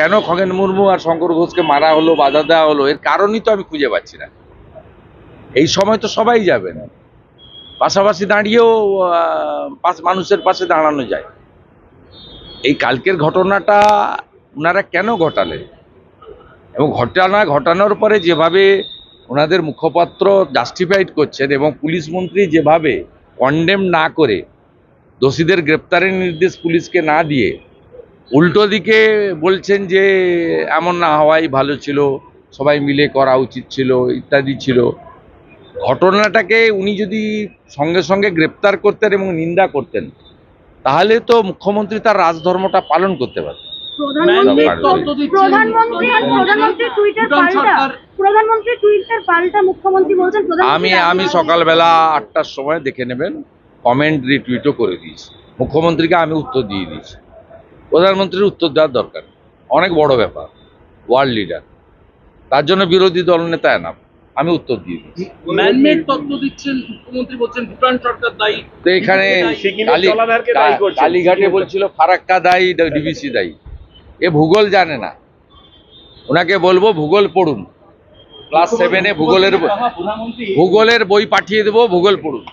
কেন খগেন মুর্মু আর শঙ্কর ঘোষকে মারা হলো, বাধা দেওয়া হলো, এর কারণই তো আমি খুঁজে পাচ্ছি না। এই সময় তো সবাই যাবেন, পাশাপাশি দাঁড়িয়েও মানুষের পাশে দাঁড়ানো যায়। এই কালকের ঘটনাটা ওনারা কেন ঘটালেন, এবং ঘটানোর পরে যেভাবে ওনাদের মুখপাত্র জাস্টিফাইড করছেন এবং পুলিশ মন্ত্রী যেভাবে কন্ডেম না করে দোষীদের গ্রেপ্তারের নির্দেশ পুলিশকে না দিয়ে উল্টো দিকে বলছেন যে এমন না হওয়াই ভালো ছিল, সবাই মিলে করা উচিত ছিল ইত্যাদি ছিল। ঘটনাটাকে উনি যদি সঙ্গে সঙ্গে গ্রেপ্তার করতেন এবং নিন্দা করতেন, তাহলে তো মুখ্যমন্ত্রী তার রাজধর্মটা পালন করতে পারতেন। আমি সকালবেলা 8টার সময় দেখে নেবেন, কমেন্ট রিটুইটও করে দিয়েছি, মুখ্যমন্ত্রীকে আমি উত্তর দিয়ে দিয়েছি। প্রধানমন্ত্রীর উত্তর দেওয়ার দরকার, অনেক বড় ব্যাপার, ওয়ার্ল্ড লিডার, তার জন্য বিরোধী দল নেতা এনাফ, আমি উত্তর দিয়ে দিচ্ছি। তো এখানে কালীঘাটে বলছিল ফারাক্কা দায়ী, ডিবিসি দায়ী, এ ভূগোল জানে না। ওনাকে বলবো ভূগোল পড়ুন, ক্লাস 7-এ ভূগোলের বই পাঠিয়ে দেবো, ভূগোল পড়ুন।